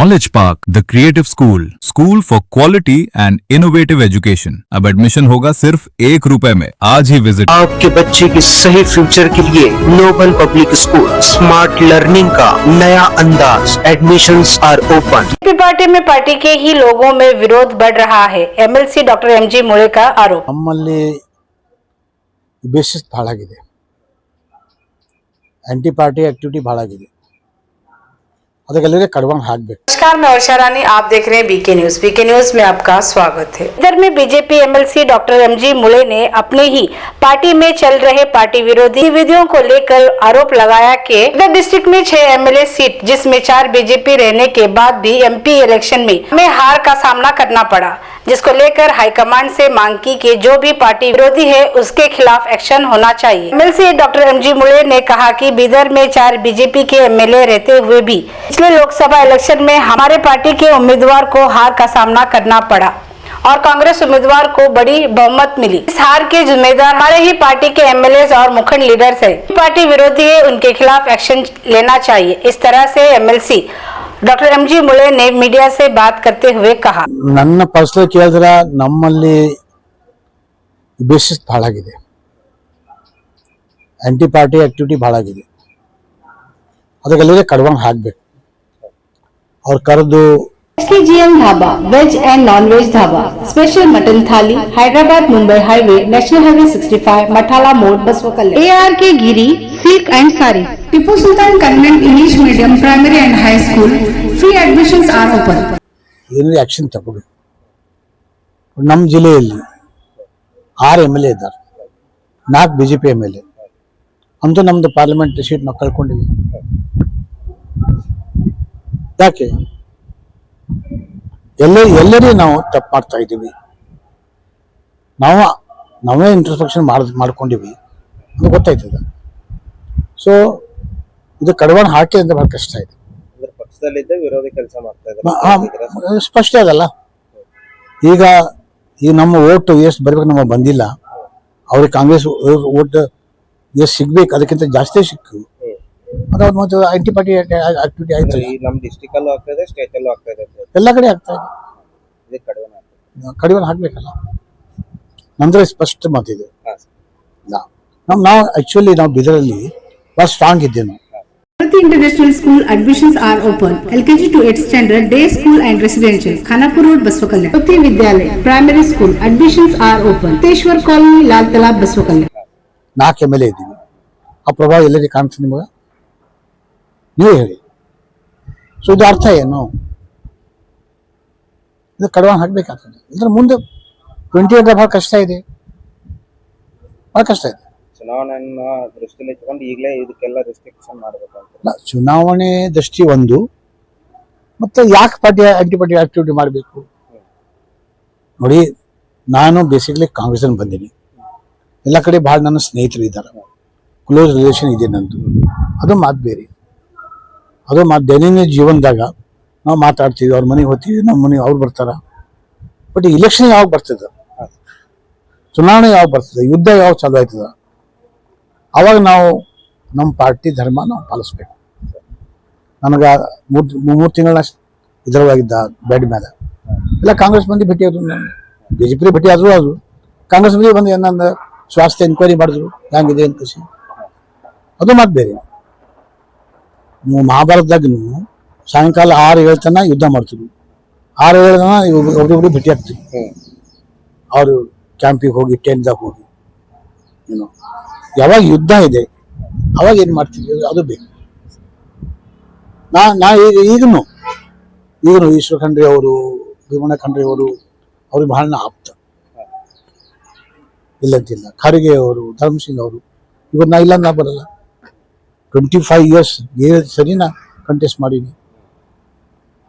Knowledge Park, the Creative School for quality and innovative education. अब admission होगा सिर्फ ₹1 में। आज ही विजिट। आपके बच्चे के सही फ्यूचर के लिए noble public school smart learning का नया अंदाज। Admissions are open. BJP party में पार्टी के ही लोगों में विरोध बढ़ रहा है। एमएलसी डॉक्टर एमजी मुळे का आरोप। ನಮ್ಮಲ್ಲಿ ಬೇಸಿಸ್ ಬಹಳ ಆಗಿದೆ, ಆಂಟಿ ಪಾರ್ಟಿ ಆಕ್ಟಿವಿಟಿ ಬಹಳ ಆಗಿದೆ, ಅದಕ್ಕೆಲ್ಲರಿಗೆ ಕಡಿವಾಣ ಹಾಕಬೇಕು। नमस्कार, मैं वर्षा रानी, आप देख रहे हैं बीके न्यूज। बीके न्यूज में आपका स्वागत है। इधर में बीजेपी एमएलसी डॉक्टर एमजी मुळे ने अपने ही पार्टी में चल रहे पार्टी विरोधी गतिविधियों को लेकर आरोप लगाया कि इधर डिस्ट्रिक्ट में 6 एमएलए सीट, जिसमें 4 बीजेपी रहने के बाद भी एमपी इलेक्शन में हमें हार का सामना करना पड़ा, जिसको लेकर हाईकमांड से मांग की कि जो भी पार्टी विरोधी है उसके खिलाफ एक्शन होना चाहिए। एमएलसी डॉक्टर एमजी मुळे ने कहा कि बीदर में 4 बीजेपी के एमएलए रहते हुए भी पिछले लोकसभा इलेक्शन में हमारे पार्टी के उम्मीदवार को हार का सामना करना पड़ा और कांग्रेस उम्मीदवार को बड़ी बहुमत मिली। इस हार के जिम्मेदार हमारे ही पार्टी के एमएलए और मुखंड लीडर्स है। पार्टी विरोधी है, उनके खिलाफ एक्शन लेना चाहिए। इस तरह से एमएलसी डॉक्टर एमजी मुळे ने मीडिया से बात करते हुए कहा। ನನ್ನ ಪರ್ಸನಲ್ ಕೇಳಿದ್ರೆ ನಮ್ಮಲ್ಲಿ ಬೇಸಿಸ್ ಬಹಳ ಆಗಿದೆ, ಆಂಟಿ ಪಾರ್ಟಿ ಆಕ್ಟಿವಿಟಿ ಬಹಳ ಆಗಿದೆ, ಅದಕ್ಕೆಲ್ಲರಿಗೆ ಕಡಿವಾಣ ಹಾಕಬೇಕು। ಅವ್ರು ಕರೆದು SKGM dhaba, veg and non veg dhaba, special mutton thali, Hyderabad Mumbai highway, national highway 65, Mathala मोड़, बसवकल, ARK Giri, silk and sari, Tipu Sultan convent English medium primary and high school, free admissions are open. ಏನಾದ್ರು ಆಕ್ಷನ್ ತಗೋಬೇಕು। ನಮ್ಮ ಜಿಲ್ಲೆಯಲ್ಲಿ 6 MLA ಇದ್ದಾರೆ, 4 BJP MLA, ಅಂತೂ ನಮ್ದು ಪಾರ್ಲಿಮೆಂಟ್ ಸೀಟ್ ನಾವು ಕಳ್ಕೊಂಡಿವಿ। ಯಾಕೆ ಎಲ್ಲರೂ ನಾವು ತಪ್ಪು ಮಾಡ್ತಾ ಇದ್ದೀವಿ, ನಾವೇ ಇಂಟ್ರಸ್ಪೆಕ್ಷನ್ ಮಾಡ್ಕೊಂಡಿವಿ, ಅದು ಗೊತ್ತಾಯ್ತದ। ಸೊ ಇದು ಕಡಿವಾಣ ಹಾಕಿ ಅಂತ ಬಹಳ ಕಷ್ಟ ಇದೆ। ವಿರೋಧಿ ಕೆಲಸ ಮಾಡ್ತಾ ಇದ್ದಾರೆ, ಸ್ಪಷ್ಟ ಅದಲ್ಲ। ಈಗ ನಮ್ಮ ಓಟ್ ಎಷ್ಟು ಬರ್ಬೇಕು ನಮಗೆ ಬಂದಿಲ್ಲ, ಅವ್ರಿಗೆ ಕಾಂಗ್ರೆಸ್ ಓಟ್ ಎಷ್ಟು ಸಿಗ್ಬೇಕು ಅದಕ್ಕಿಂತ ಜಾಸ್ತಿ ಸಿಕ್ಕು, ಮತ್ತೆ ಆಂಟಿ ಪಾರ್ಟಿ ಆಕ್ಟಿವಿಟಿ ಆಯ್ತು। ನಮ್ಮ ಡಿಸ್ಟ್ರಿಕ್ಟ್ ಅಲ್ಲೂ ಆಗ್ತಾ ಇದೆ, ಸ್ಟೇಟ್ ಅಲ್ಲೂ ಆಗ್ತಾ ಇದೆ, ಎಲ್ಲ ಕಡೆ ಆಗ್ತಾ ಇದೆ, ಕಡಿವಾಣ ಹಾಕ್ಬೇಕಲ್ಲ। ನಂತರ ಸ್ಪಷ್ಟ ಮಾತಿದೆ, ನಾವು ಆಕ್ಚುಲಿ ನಾವು ಬಿದರಲ್ಲಿ ಬಹಳ ಸ್ಟ್ರಾಂಗ್ ಇದ್ದೇವೆ ನಾವು। International School admissions are open. LKG to 8th standard, day school and residential, Khanapur Road, Baswakalla. Jyoti Vidyalay primary school admissions are open. Teshwar Colony, Lal Talab, Baswakalla. 4 MLA ಇದ್ದೀವಿ, ಆ ಪ್ರಭಾವ ಎಲ್ಲರಿಗೆ ಕಾಣ್ತದೆ ನಿಮಗೆ? ನೀವು ಹೇಳಿ। ಸೊ ಇದು ಅರ್ಥ ಏನು? ಇದು ಕಡಿವಾಣ ಹಾಕ್ಬೇಕಾಗ್ತದೆ, ಇದ್ರ ಮುಂದೆ 28 ಬಹಳ ಕಷ್ಟ ಇದೆ, ಬಹಳ ಕಷ್ಟ ಇದೆ। ಚುನಾವಣೆಯನ್ನ ದೃಷ್ಟಿಯಲ್ಲಿ ಇಟ್ಕೊಂಡು ಈಗಲೇ ಇದಕ್ಕೆಲ್ಲ ರೆಸ್ಟ್ರಿಕ್ಷನ್ ಮಾಡಬೇಕಂತ। ಚುನಾವಣೆ ದೃಷ್ಟಿ ಒಂದು, ಮತ್ತೆ ಯಾಕೆ ಪಾರ್ಟಿ ಆಂಟಿ ಪಾರ್ಟಿ ಆಕ್ಟಿವಿಟಿ ಮಾಡಬೇಕು ನೋಡಿ। ನಾನು ಬೇಸಿಕಲಿ ಕಾಂಗ್ರೆಸ್ ಅಲ್ಲಿ ಬಂದೀನಿ, ಎಲ್ಲ ಕಡೆ ಭಾಳ ನನ್ನ ಸ್ನೇಹಿತರು ಇದ್ದಾರೆ, ಕ್ಲೋಸ್ ರಿಲೇಷನ್ ಇದೆ ನಂದು, ಅದು ಮಾತು ಬೇರೆ, ಅದು ಮಾತು ದೈನಂದಿನ ಜೀವನದಾಗ ನಾವು ಮಾತಾಡ್ತೀವಿ, ಅವ್ರ ಮನೆಗೆ ಹೋಗ್ತೀವಿ, ನಮ್ಮ ಮನೆಗೆ ಅವ್ರು ಬರ್ತಾರ, ಬಟ್ ಇಲೆಕ್ಷನ್ ಯಾವಾಗ ಬರ್ತದ, ಚುನಾವಣೆ ಯಾವಾಗ ಬರ್ತದೆ, ಯುದ್ಧ ಯಾವಾಗ ಚಾಲು ಆಯ್ತದ, ಅವಾಗ ನಾವು ನಮ್ಮ ಪಾರ್ಟಿ ಧರ್ಮ ನಾವು ಪಾಲಿಸ್ಬೇಕು। ನನಗೆ 3 ತಿಂಗಳ ಇದರೊಳಗಿದ್ದ ಬೆಡ್ ಮೇಲೆ ಎಲ್ಲ ಕಾಂಗ್ರೆಸ್ ಮಂದಿ ಭೇಟಿ ಆದ್ರು, BJP ಭೇಟಿ ಆದ್ರು, ಅದು ಕಾಂಗ್ರೆಸ್ ಮಂದಿ ಬಂದು ಏನಂದ ಸ್ವಾಸ್ಥ್ಯ ಎನ್ಕ್ವೈರಿ ಮಾಡಿದ್ರು, ಹೆಂಗಿದೆ ಅಂತ ಖುಷಿ, ಅದು ಮಾತು ಬೇರೆ। ನೀವು ಮಹಾಭಾರತದಾಗ ನೀವು ಸಾಯಂಕಾಲ 6-7 ತನ ಯುದ್ಧ ಮಾಡ್ತೀವಿ, 6-7 ತನ ಒಬ್ರಿಗೊಬ್ರು ಭೇಟಿ ಆಗ್ತೀವಿ, ಅವರು ಕ್ಯಾಂಪಿಗೆ ಹೋಗಿ ಟೆಂಟ್ದಾಗ ಹೋಗಿ ಏನು, ಯಾವಾಗ ಯುದ್ಧ ಇದೆ ಅವಾಗ ಏನು ಮಾಡ್ತೀವಿ, ಅದು ಬೇಕು। ನಾ ಈಗನು ಈಶ್ವರ ಖಂಡ್ರೆ ಅವರು, ಭೀಮಣ್ಣ ಖಂಡ್ರೆ ಅವರು, ಅವ್ರಿಗೆ ಬಹಳ ಆಪ್ತ, ಇಲ್ಲಂತಿಲ್ಲ। ಖರ್ಗೆ ಅವರು, ಧರ್ಮಸಿಂಗ್ ಅವರು, ಇವಾಗ ನಾ ಇಲ್ಲ ನಾ ಬರಲ್ಲ, 25 years ಸರಿ ನಾ ಕಂಟೆಸ್ಟ್ ಮಾಡೀನಿ,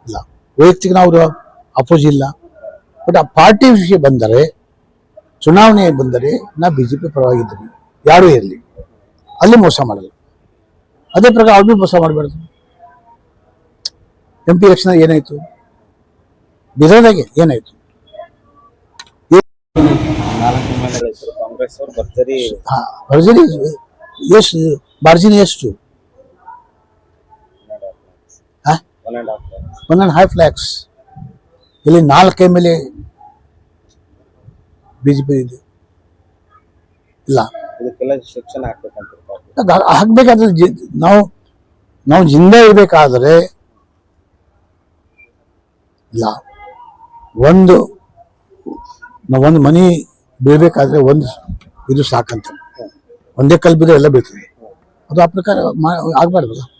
ಇಲ್ಲ ವೈಯಕ್ತಿಕ ನಾವು ಅಪೋಸ್ ಇಲ್ಲ, ಬಟ್ ಆ ಪಾರ್ಟಿ ವಿಷಯ ಬಂದರೆ, ಚುನಾವಣೆ ಬಂದರೆ ನಾ BJP ಪರವಾಗಿದ್ದೀನಿ, ಯಾರೂ ಇರಲಿ, ಅಲ್ಲಿ ಮೋಸ ಮಾಡಲ್ಲ, ಅದೇ ಪ್ರಕಾರ ಅವ್ರು ಮೋಸ ಮಾಡಬಾರ್ದು। MP ಎಲೆಕ್ಷನ್ ಏನಾಯ್ತು, ಬಿದರ್ದಾಗೆ ಏನಾಯ್ತು, ಕಾಂಗ್ರೆಸ್ ಅವರು ಭರ್ಜರಿ ಎಷ್ಟು ಬಾರ್ಜಿನ ಎಷ್ಟು 1.5 lakhs. 1.5 lakhs. ಇಲ್ಲಿ 4 MLA ಬಿಜೆಪಿ ಇದೆ ಇಲ್ಲ ಇದಕ್ಕೆಲ್ಲ ರಿಸ್ಟ್ರಿಕ್ಷನ್ ಹಾಕ್ಬೇಕಂತ ಹಾಕ್ಬೇಕಾದ್ರೆ ನಾವು ಜಿಂದ ಇರ್ಬೇಕಾದ್ರೆ ಇಲ್ಲ ಒಂದು ಮನಿ ಬೀಳ್ಬೇಕಾದ್ರೆ ಒಂದು ಇದು ಸಾಕಂತ ಒಂದೇ ಕಲ್ ಬಿದ್ರೆ ಎಲ್ಲ ಬೀಳ್ತದೆ ಅದು ಆ ಪ್ರಕಾರ ಆಗ್ಬಾರ್ದಲ್ಲ.